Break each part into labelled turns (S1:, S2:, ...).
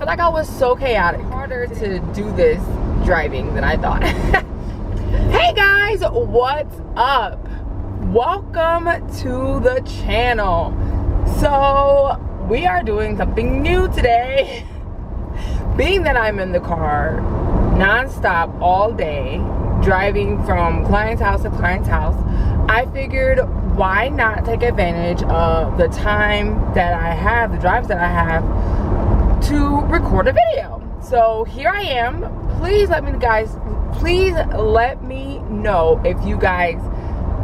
S1: like I was so chaotic. Harder to do this driving than I thought. Hey guys, what's up? Welcome to the channel. So we are doing something new today. Being that I'm in the car non-stop all day, driving from client's house to client's house, I figured why not take advantage of the time that I have, the drives that I have, to record a video. So here I am. Please let me know if you guys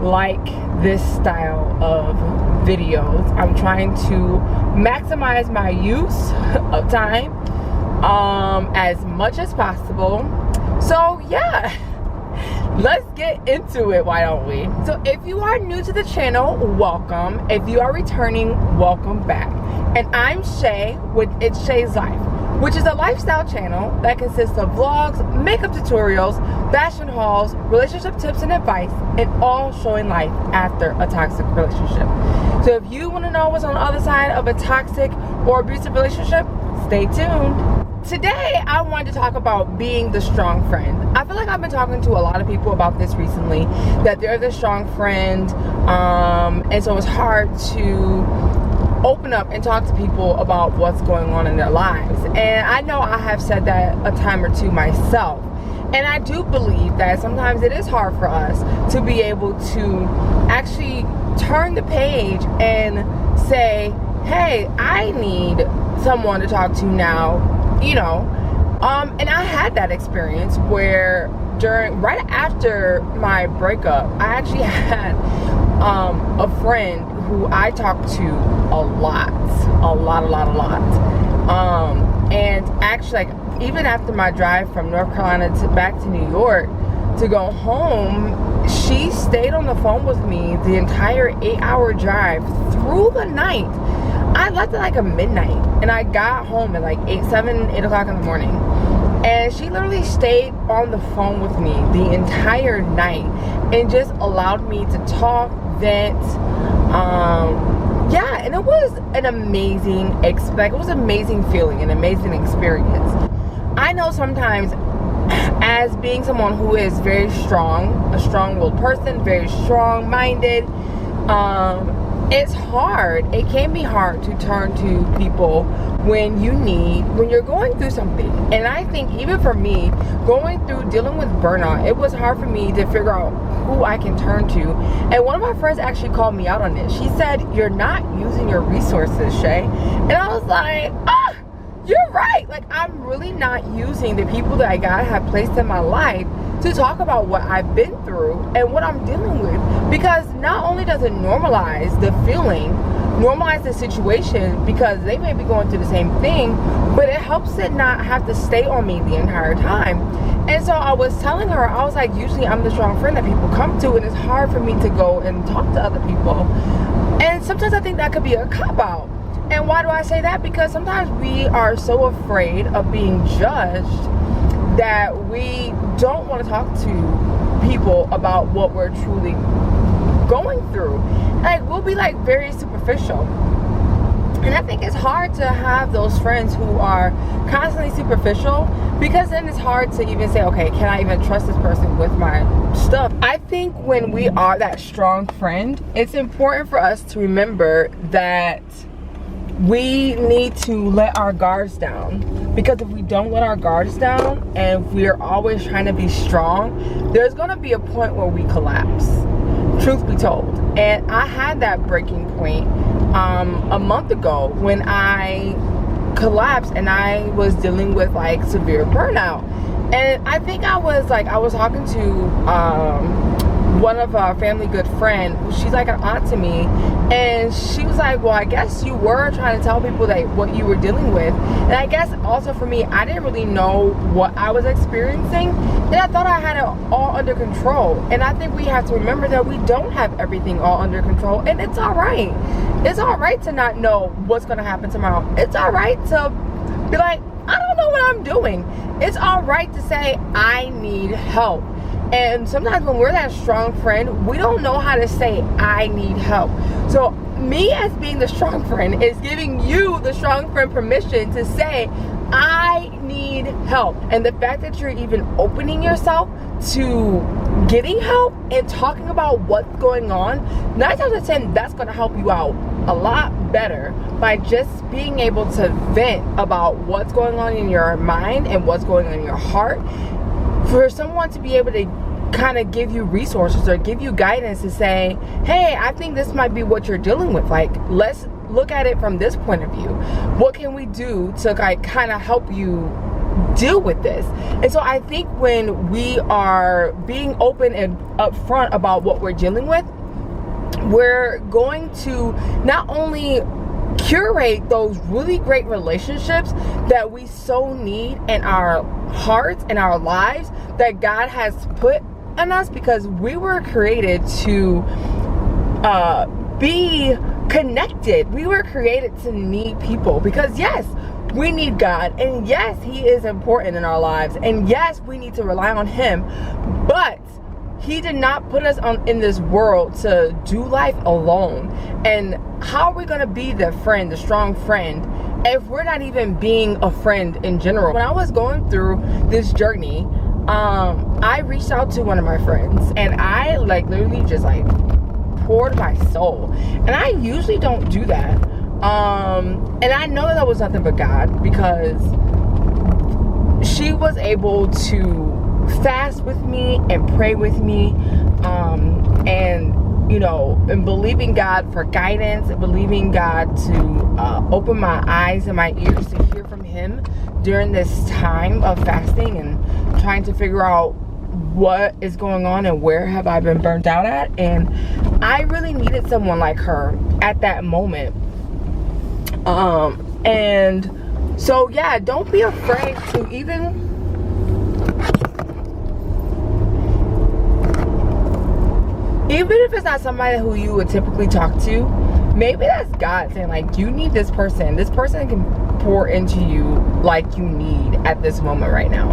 S1: like this style of videos. I'm trying to maximize my use of time as much as possible. So yeah, let's get into it, why don't we? So if you are new to the channel, welcome. If you are returning, welcome back. And I'm Shay with It's Shay's Life, which is a lifestyle channel that consists of vlogs, makeup tutorials, fashion hauls, relationship tips and advice, and all showing life after a toxic relationship. So if you want to know what's on the other side of a toxic or abusive relationship, stay tuned. Today, I wanted to talk about being the strong friend. I feel like I've been talking to a lot of people about this recently, that they're the strong friend, and so it's hard to open up and talk to people about what's going on in their lives. And I know I have said that a time or two myself. And I do believe that sometimes it is hard for us to be able to actually turn the page and say, hey, I need someone to talk to now, you know. And I had that experience where right after my breakup, I actually had a friend who I talked to a lot. And actually, like, even after my drive from North Carolina back to New York to go home, she stayed on the phone with me the entire 8-hour drive through the night. I left at like a midnight and I got home at like 8 o'clock in the morning. And she literally stayed on the phone with me the entire night and just allowed me to talk, vent. Yeah, and it was an amazing feeling, an amazing experience. I know sometimes, as being someone who is very strong, a strong-willed person, very strong-minded, it's hard. It can be hard to turn to people when you're going through something. And I think even for me, dealing with burnout, it was hard for me to figure out who I can turn to. And one of my friends actually called me out on this. She said, "You're not using your resources, Shay." And I was like, you're right. Like, I'm really not using the people that God have placed in my life to talk about what I've been through and what I'm dealing with. Because not only does it normalize the feeling, normalize the situation, because they may be going through the same thing, but it helps it not have to stay on me the entire time. And so I was telling her, I was like, usually I'm the strong friend that people come to, and it's hard for me to go and talk to other people. And sometimes I think that could be a cop-out. And why do I say that? Because sometimes we are so afraid of being judged that we don't want to talk to people about what we're truly going through. Like, we'll be like very superficial. And I think it's hard to have those friends who are constantly superficial, because then it's hard to even say, okay, can I even trust this person with my stuff? I think when we are that strong friend, it's important for us to remember that we need to let our guards down. Because if we don't let our guards down, and if we're always trying to be strong, there's gonna be a point where we collapse, truth be told. And I had that breaking point a month ago when I collapsed and I was dealing with like severe burnout. And I think I was talking to one of our family good friend. She's like an aunt to me, and she was like, well, I guess you were trying to tell people that what you were dealing with. And I guess also for me, I didn't really know what I was experiencing, and I thought I had it all under control. And I think we have to remember that we don't have everything all under control, and it's all right. It's all right to not know what's going to happen tomorrow. It's all right to be like, I don't know what I'm doing. It's all right to say, I need help. And sometimes when we're that strong friend, we don't know how to say, I need help. So me as being the strong friend is giving you, the strong friend, permission to say, I need help. And the fact that you're even opening yourself to getting help and talking about what's going on, 9 times out of 10, that's going to help you out a lot better by just being able to vent about what's going on in your mind and what's going on in your heart. For someone to be able to kind of give you resources or give you guidance to say, hey, I think this might be what you're dealing with. Like, let's look at it from this point of view. What can we do to like kind of help you deal with this? And so I think when we are being open and upfront about what we're dealing with, we're going to not only curate those really great relationships that we so need in our hearts and our lives that God has put in us, because we were created to be connected. We were created to need people, because yes, we need God, and yes, He is important in our lives, and yes, we need to rely on Him, but He did not put us in this world to do life alone. And how are we going to be the friend, the strong friend, if we're not even being a friend in general? When I was going through this journey, I reached out to one of my friends, and I like literally just like poured my soul. And I usually don't do that. And I know that was nothing but God, because she was able to fast with me and pray with me, and you know, and believing God for guidance, and believing God to open my eyes and my ears to hear from Him during this time of fasting and trying to figure out what is going on and where have I been burnt out at. And I really needed someone like her at that moment. And so yeah, don't be afraid to even if it's not somebody who you would typically talk to, maybe that's God saying like, you need this person. This person can pour into you like you need at this moment right now.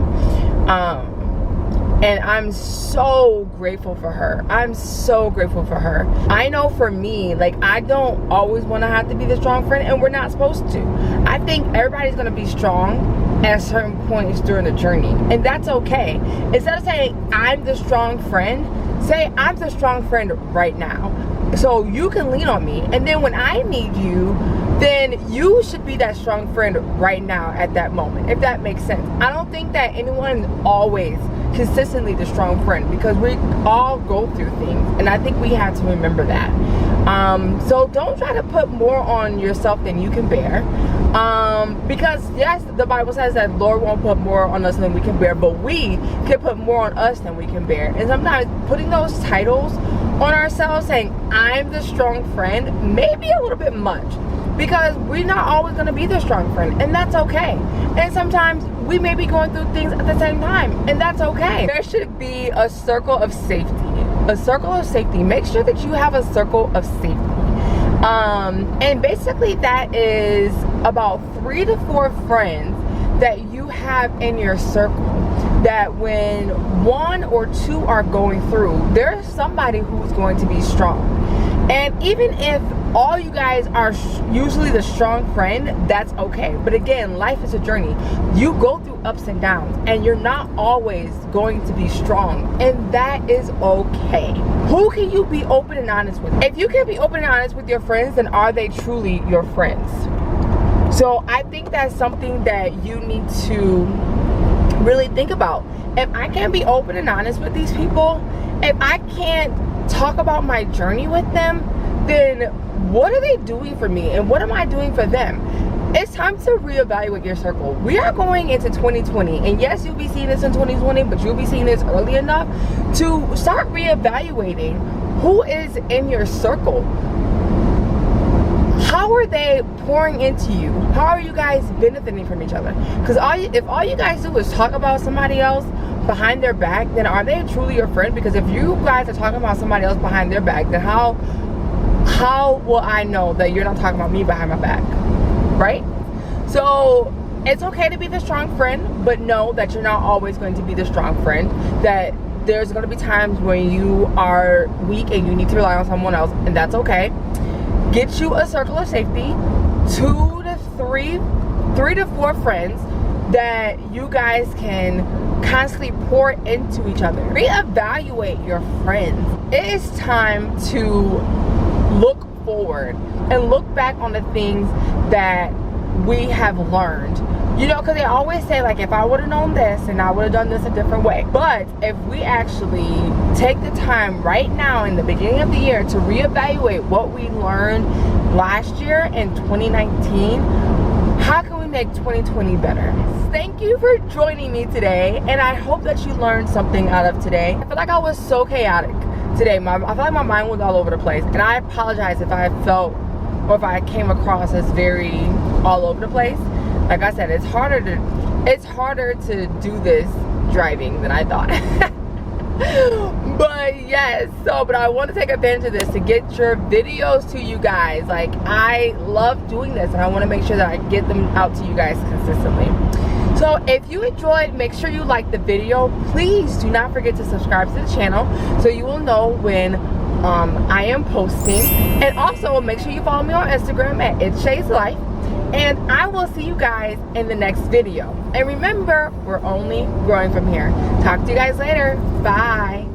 S1: And I'm so grateful for her. I'm so grateful for her. I know for me, like, I don't always want to have to be the strong friend, and we're not supposed to. I think everybody's going to be strong at certain points during the journey, and that's okay. Instead of saying, I'm the strong friend, say, I'm the strong friend right now, so you can lean on me. And then when I need you, then you should be that strong friend right now at that moment, if that makes sense. I don't think that anyone always consistently the strong friend, because we all go through things, and I think we have to remember that. So don't try to put more on yourself than you can bear, because yes, the Bible says that Lord won't put more on us than we can bear, but we can put more on us than we can bear. And sometimes putting those titles on ourselves, saying I'm the strong friend, may be a little bit much, because we're not always going to be the strong friend, and that's okay. And sometimes we may be going through things at the same time, and that's okay. There should be a circle of safety. A circle of safety. Make sure that you have a circle of safety. And basically that is about 3 to 4 friends that you have in your circle, that when 1 or 2 are going through, there's somebody who's going to be strong. And even if all you guys are usually the strong friend, that's okay. But again, life is a journey. You go through ups and downs, and you're not always going to be strong, and that is okay. Who can you be open and honest with? If you can be open and honest with your friends, then are they truly your friends? So I think that's something that you need to really think about. If I can't be open and honest with these people, if I can't talk about my journey with them, then what are they doing for me, and what am I doing for them? It's time to reevaluate your circle. We are going into 2020, and yes, you'll be seeing this in 2020, but you'll be seeing this early enough to start reevaluating who is in your circle. How are they pouring into you? How are you guys benefiting from each other? Because if all you guys do is talk about somebody else behind their back, then are they truly your friend? Because if you guys are talking about somebody else behind their back, then how will I know that you're not talking about me behind my back, right? So it's okay to be the strong friend, but know that you're not always going to be the strong friend, that there's going to be times when you are weak and you need to rely on someone else, and that's okay. Get you a circle of safety, 2 to 3 to 4 friends that you guys can constantly pour into each other. Reevaluate your friends. It is time to look forward and look back on the things that we have learned. You know, because they always say, like, if I would have known this and I would have done this a different way. But if we actually take the time right now in the beginning of the year to reevaluate what we learned last year in 2019, how can we make 2020 better? Thank you for joining me today, and I hope that you learned something out of today. I feel like I was so chaotic today. I feel like my mind was all over the place, and I apologize if I felt or if I came across as very all over the place. Like I said, it's harder to do this driving than I thought. But yes, but I want to take advantage of this to get your videos to you guys. Like, I love doing this, and I want to make sure that I get them out to you guys consistently. So if you enjoyed, make sure you like the video. Please do not forget to subscribe to the channel so you will know when I am posting. And also make sure you follow me on Instagram at itshayslife. And I will see you guys in the next video. And remember, we're only growing from here. Talk to you guys later. Bye.